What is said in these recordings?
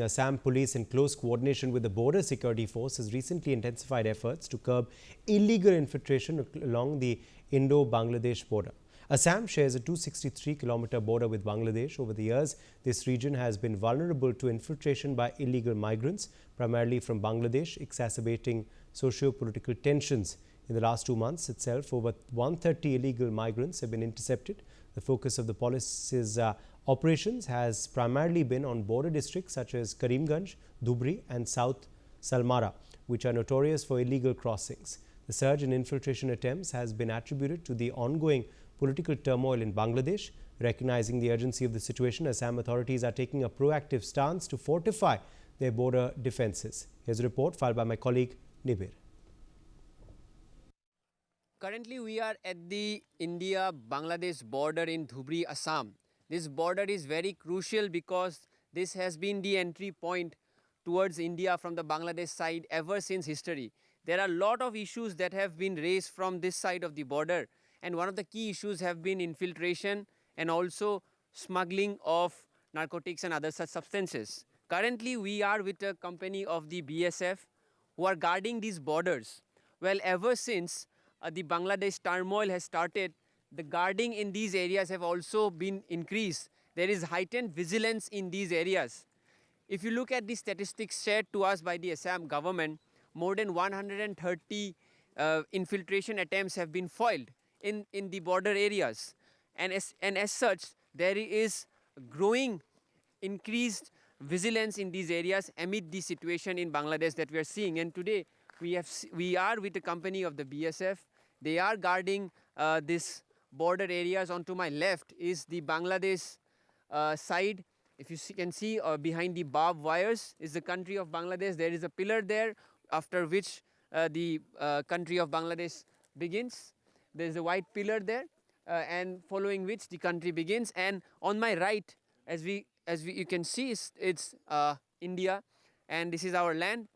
Assam Police, in close coordination with the Border Security Force, has recently intensified efforts to curb illegal infiltration along the Indo-Bangladesh border. Assam shares a 263-kilometer border with Bangladesh. Over the years, this region has been vulnerable to infiltration by illegal migrants, primarily from Bangladesh, exacerbating socio-political tensions. In the last 2 months itself, over 130 illegal migrants have been intercepted. The focus of the police's operations has primarily been on border districts such as Karimganj, Dhubri and South Salmara, which are notorious for illegal crossings. The surge in infiltration attempts has been attributed to the ongoing political turmoil in Bangladesh. Recognizing the urgency of the situation, Assam authorities are taking a proactive stance to fortify their border defences. Here's a report filed by my colleague Nibir. Currently, we are at the India-Bangladesh border in Dhubri, Assam. This border is very crucial because this has been the entry point towards India from the Bangladesh side ever since history. There are a lot of issues that have been raised from this side of the border, and one of the key issues have been infiltration and also smuggling of narcotics and other such substances. Currently, we are with a company of the BSF who are guarding these borders. Well, ever since the Bangladesh turmoil has started, the guarding in these areas have also been increased. There is heightened vigilance in these areas. If you look at the statistics shared to us by the Assam government, more than 130 infiltration attempts have been foiled in the border areas. And as such, there is growing increased vigilance in these areas amid the situation in Bangladesh that we are seeing. And today, we are with a company of the BSF. They are guarding this border areas. On to my left is the Bangladesh side. If you can see behind the barbed wires is the country of Bangladesh. There is a pillar there after which the country of Bangladesh begins. There is a white pillar there and following which the country begins. And on my right, as you can see, it's India, and this is our land.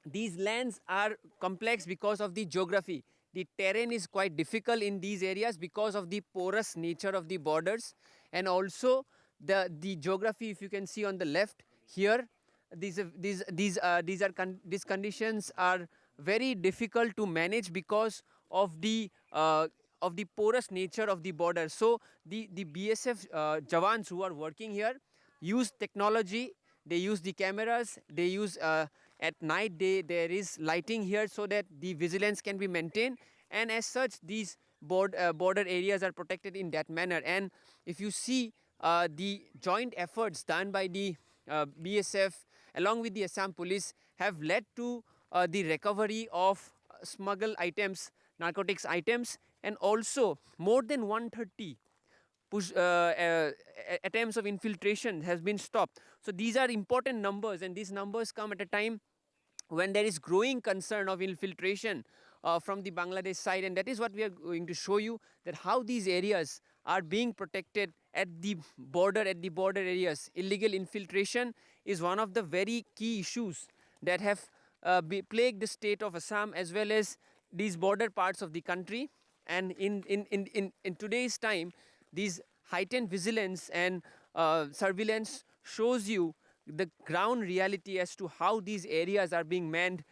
These lands are complex because of the geography. The terrain is quite difficult in these areas because of the porous nature of the borders, and also the geography. If you can see on the left here, these conditions are very difficult to manage because of the porous nature of the border. So the BSF Jawans who are working here use technology. They use the cameras. They use at night there is lighting here so that the vigilance can be maintained, and as such these border areas are protected in that manner. And if you see the joint efforts done by the BSF along with the Assam Police have led to the recovery of smuggled items, narcotics items, and also more than 130 attempts of infiltration has been stopped. So these are important numbers, and these numbers come at a time when there is growing concern of infiltration from the Bangladesh side, and that is what we are going to show you, that how these areas are being protected at the border areas. Illegal infiltration is one of the very key issues that have plagued the state of Assam as well as these border parts of the country. And in today's time, these heightened vigilance and surveillance shows you the ground reality as to how these areas are being manned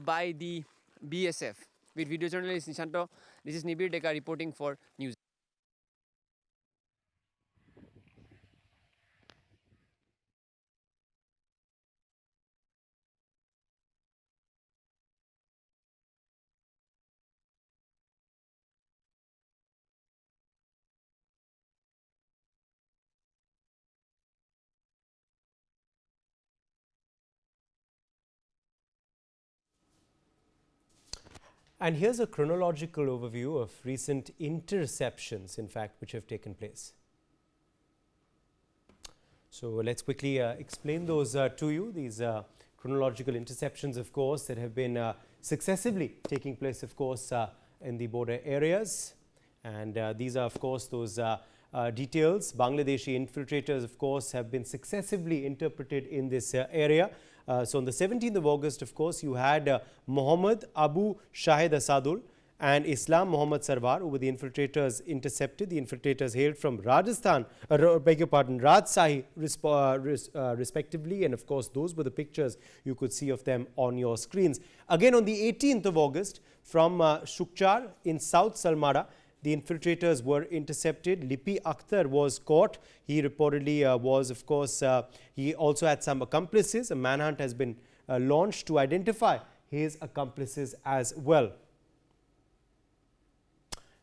by the BSF. With video journalist Nishanto, this is Nibir Deka reporting for Newsx. And here's a chronological overview of recent interceptions, in fact, which have taken place. So let's quickly explain those to you. These chronological interceptions, of course, that have been successively taking place, of course, in the border areas. And these are, of course, those details. Bangladeshi infiltrators, of course, have been successively interpreted in this area. So on the 17th of August, of course, you had Mohammed Abu Shahed Asadul and Islam Mohammed Sarwar, who were the infiltrators intercepted. The infiltrators hailed from Rajasthan, beg your pardon, Rajshahi, respectively. And of course, those were the pictures you could see of them on your screens. Again, on the 18th of August, from Shukchar in South Salmara, the infiltrators were intercepted. Lipi Akhtar was caught. He reportedly was, of course, he also had some accomplices. A manhunt has been launched to identify his accomplices as well.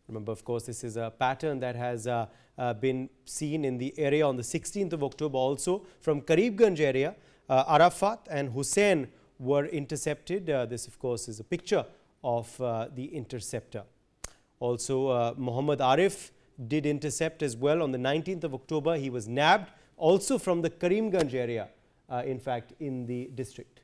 Remember, of course, this is a pattern that has been seen in the area on the 16th of October also. From Karimganj area, Arafat and Hussein were intercepted. This, of course, is a picture of the interceptor. Also, Muhammad Arif did intercept as well on the 19th of October. He was nabbed also from the Karimganj area, in fact, in the district.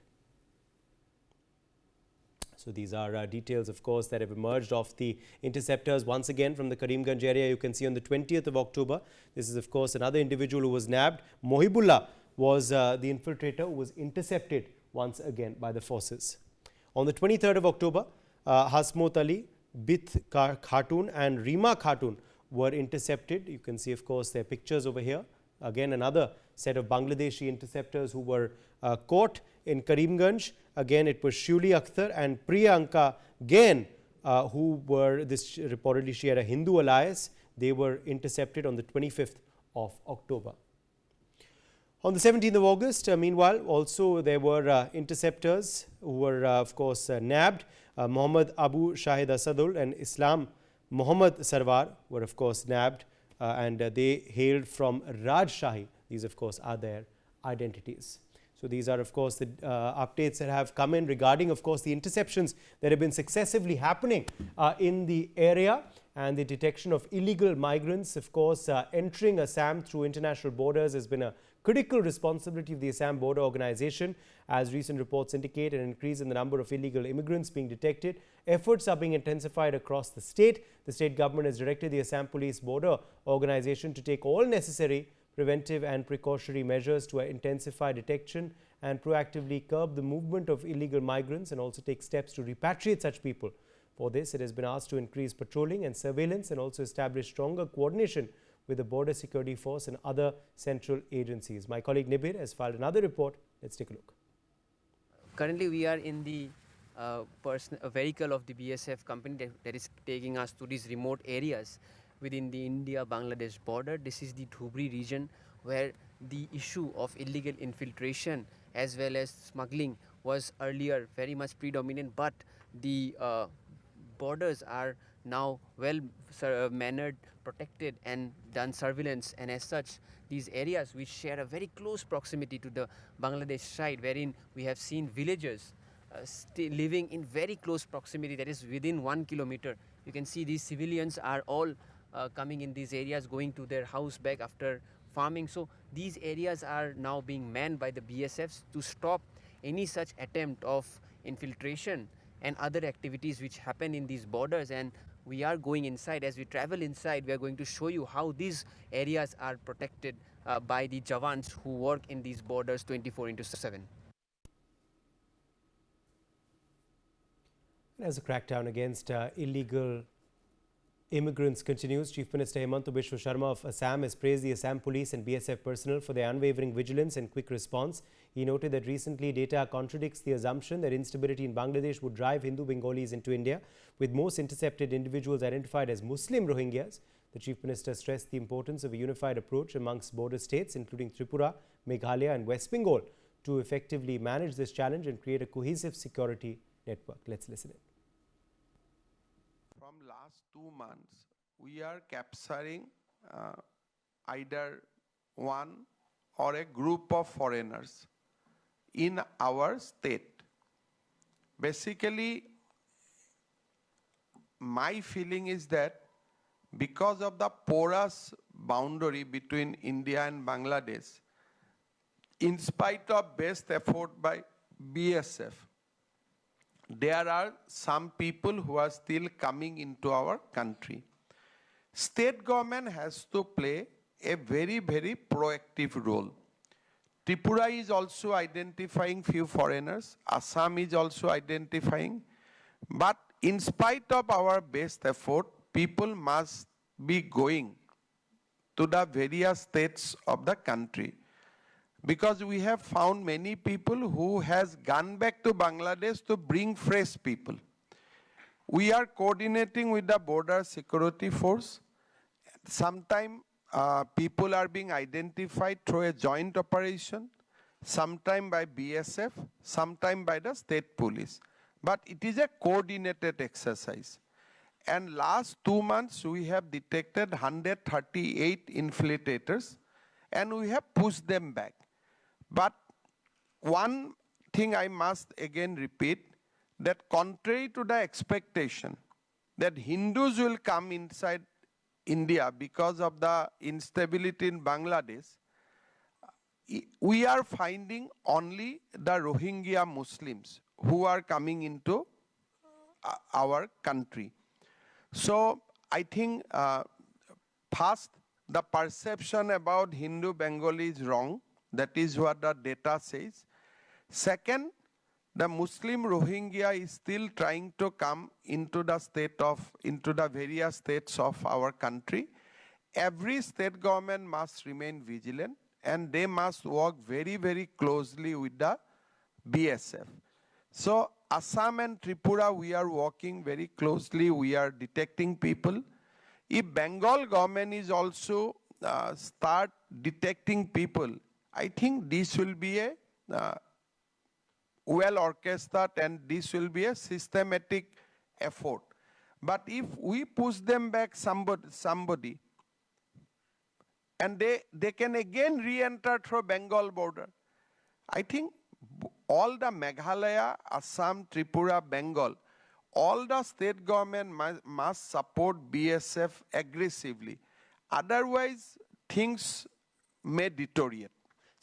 So these are details, of course, that have emerged of the interceptors. Once again, from the Karimganj area, you can see on the 20th of October, this is, of course, another individual who was nabbed. Mohibullah was the infiltrator who was intercepted once again by the forces. On the 23rd of October, Hasmot Ali, Bith Khatun and Rima Khatun were intercepted. You can see, of course, their pictures over here. Again, another set of Bangladeshi interceptors who were caught in Karimganj. Again, it was Shuli Akhtar and Priyanka Gain, who were, this reportedly she had a Hindu alias. They were intercepted on the 25th of October. On the 17th of August, meanwhile, also there were interceptors who were, of course, nabbed. Muhammad Abu Shahid Asadul and Islam Muhammad Sarwar were, of course, nabbed, and they hailed from Rajshahi. These, of course, are their identities. So these are, of course, the updates that have come in regarding, of course, the interceptions that have been successively happening in the area, and the detection of illegal migrants, of course, entering Assam through international borders has been a critical responsibility of the Assam Border Organization. As recent reports indicate, an increase in the number of illegal immigrants being detected. Efforts are being intensified across the state. The state government has directed the Assam Police Border Organization to take all necessary preventive and precautionary measures to intensify detection and proactively curb the movement of illegal migrants, and also take steps to repatriate such people. For this, it has been asked to increase patrolling and surveillance and also establish stronger coordination with the Border Security Force and other central agencies. My colleague Nibir has filed another report. Let's take a look. Currently, we are in the vehicle of the BSF company that is taking us to these remote areas within the India-Bangladesh border. This is the Dhubri region, where the issue of illegal infiltration as well as smuggling was earlier very much predominant, but the borders are now well mannered, protected and done surveillance, and as such these areas which share a very close proximity to the Bangladesh side, wherein we have seen villagers living in very close proximity, that is within 1 kilometer. You can see these civilians are all coming in these areas, going to their house back after farming. So these areas are now being manned by the BSFs to stop any such attempt of infiltration and other activities which happen in these borders. And we are going inside. As we travel inside, we are going to show you how these areas are protected by the Jawans who work in these borders 24/7. As a crackdown against illegal immigrants continues, Chief Minister Himanta Biswa Sarma of Assam has praised the Assam Police and BSF personnel for their unwavering vigilance and quick response. He noted that recently data contradicts the assumption that instability in Bangladesh would drive Hindu Bengalis into India, with most intercepted individuals identified as Muslim Rohingyas. The Chief Minister stressed the importance of a unified approach amongst border states, including Tripura, Meghalaya and West Bengal, to effectively manage this challenge and create a cohesive security network. Let's listen in. From last 2 months, we are capturing either one or a group of foreigners in our state. Basically, my feeling is that because of the porous boundary between India and Bangladesh, in spite of best effort by BSF, there are some people who are still coming into our country. State government has to play a very, very proactive role. Tripura is also identifying few foreigners. Assam is also identifying. But in spite of our best effort, people must be going to the various states of the country. Because we have found many people who has gone back to Bangladesh to bring fresh people. We are coordinating with the border security force. Sometimes people are being identified through a joint operation, sometime by BSF, sometime by the state police. But it is a coordinated exercise. And last 2 months, we have detected 138 infiltrators, and we have pushed them back. But one thing I must again repeat, that contrary to the expectation that Hindus will come inside India because of the instability in Bangladesh, we are finding only the Rohingya Muslims who are coming into our country. So I think first, the perception about Hindu Bengali is wrong. That is what the data says. Second, the Muslim Rohingya is still trying to come into the various states of our country. Every state government must remain vigilant, and they must work very, very closely with the BSF. So Assam and Tripura, we are working very closely. We are detecting people. If Bengal government is also start detecting people, I think this will be a well orchestrated, and this will be a systematic effort. But if we push them back somebody and they can again re-enter through Bengal border, I think all the Meghalaya, Assam, Tripura, Bengal, all the state government must support BSF aggressively. Otherwise, things may deteriorate.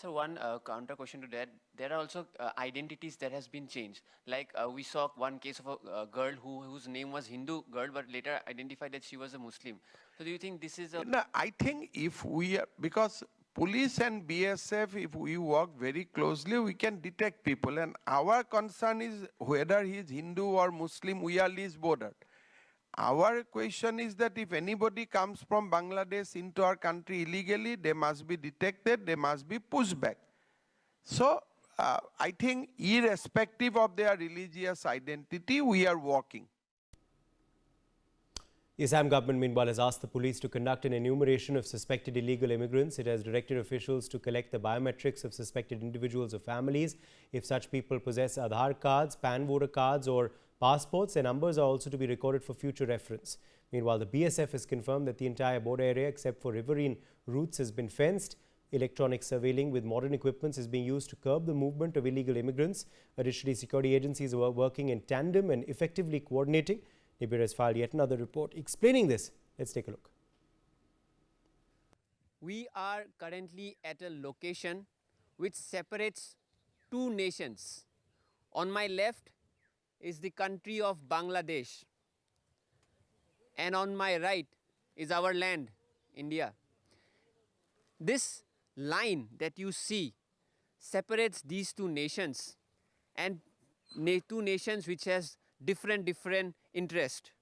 So one counter question to that, there are also identities that has been changed. Like we saw one case of a girl whose name was Hindu girl, but later identified that she was a Muslim. So do you think this is a... No, I think if we are, because police and BSF, if we work very closely, we can detect people. And our concern is whether he is Hindu or Muslim, we are least bordered. Our question is that if anybody comes from Bangladesh into our country illegally, they must be detected, they must be pushed back. So I think irrespective of their religious identity, we are working. The Assam government, meanwhile, has asked the police to conduct an enumeration of suspected illegal immigrants. It has directed officials to collect the biometrics of suspected individuals or families. If such people possess Aadhaar cards, PAN voter cards or passports, their numbers are also to be recorded for future reference. Meanwhile, the BSF has confirmed that the entire border area except for riverine routes has been fenced. Electronic surveilling with modern equipment is being used to curb the movement of illegal immigrants. Additionally, security agencies are working in tandem and effectively coordinating. Nibir has filed yet another report explaining this. Let's take a look. We are currently at a location which separates two nations. On my left is the country of Bangladesh, and on my right is our land, India. This line that you see separates these two nations, and two nations which has different interest.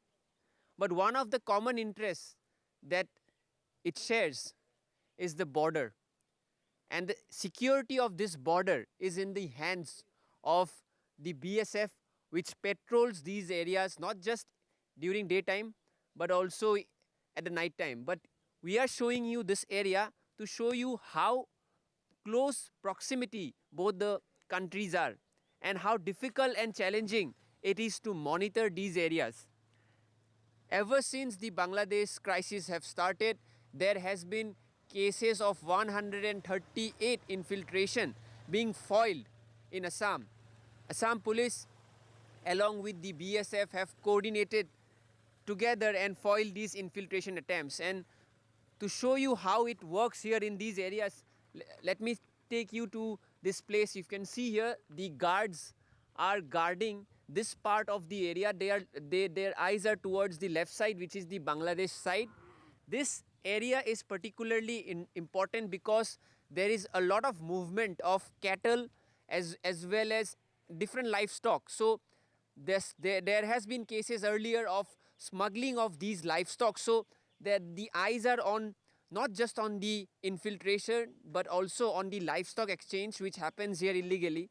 But one of the common interests that it shares is the border. And the security of this border is in the hands of the BSF, which patrols these areas not just during daytime but also at the night time. But we are showing you this area to show you how close proximity both the countries are and how difficult and challenging it is to monitor these areas. Ever since the Bangladesh crisis have started, there has been cases of 138 infiltration being foiled in Assam. Assam Police along with the BSF have coordinated together and foiled these infiltration attempts. And to show you how it works here in these areas, let me take you to this place. You can see here the guards are guarding this part of the area. Their eyes are towards the left side, which is the Bangladesh side. This area is particularly important because there is a lot of movement of cattle as well as different livestock. So there has been cases earlier of smuggling of these livestock. So that the eyes are on not just on the infiltration but also on the livestock exchange which happens here illegally.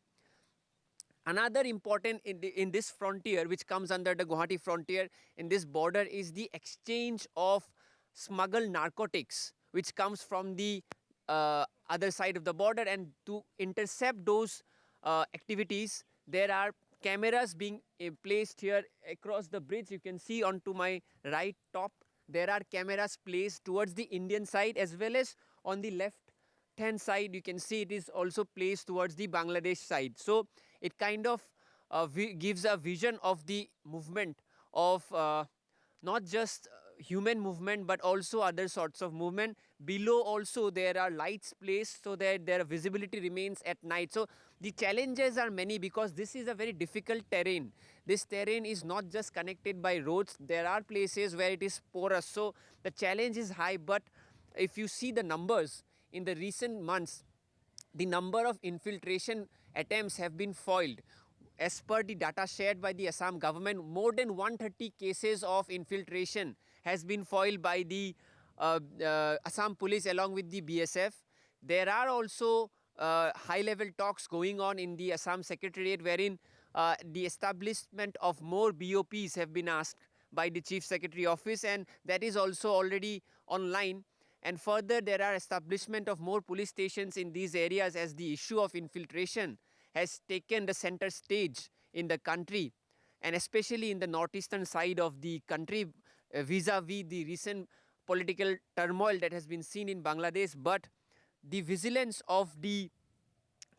Another important in this frontier, which comes under the Guwahati frontier, in this border, is the exchange of smuggled narcotics, which comes from the other side of the border. And to intercept those activities, there are cameras being placed here across the bridge. You can see onto my right top, there are cameras placed towards the Indian side, as well as on the left-hand side, you can see it is also placed towards the Bangladesh side. So it kind of gives a vision of the movement of not just human movement but also other sorts of movement. Below also there are lights placed so that their visibility remains at night. So the challenges are many because this is a very difficult terrain. This terrain is not just connected by roads. There are places where it is porous. So the challenge is high, but if you see the numbers in the recent months, the number of infiltration attempts have been foiled. As per the data shared by the Assam government, more than 130 cases of infiltration has been foiled by the Assam Police along with the BSF. There are also high-level talks going on in the Assam Secretariat, wherein the establishment of more BOPs have been asked by the Chief Secretary Office, and that is also already online. And further, there are establishment of more police stations in these areas as the issue of infiltration has taken the center stage in the country, and especially in the northeastern side of the country vis-a-vis the recent political turmoil that has been seen in Bangladesh. But the vigilance of the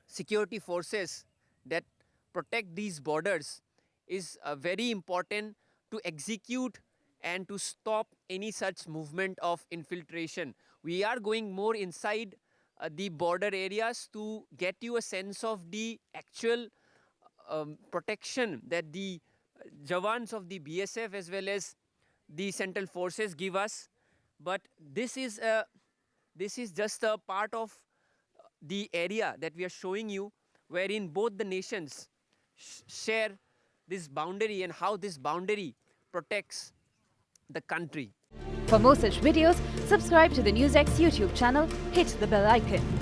security forces that protect these borders is very important to execute and to stop any such movement of infiltration. We are going more inside the border areas to get you a sense of the actual protection that the Jawans of the BSF as well as the central forces give us. But this is just a part of the area that we are showing you, wherein both the nations share this boundary and how this boundary protects the country. For more such videos, subscribe to the Newsx YouTube channel, hit the bell icon.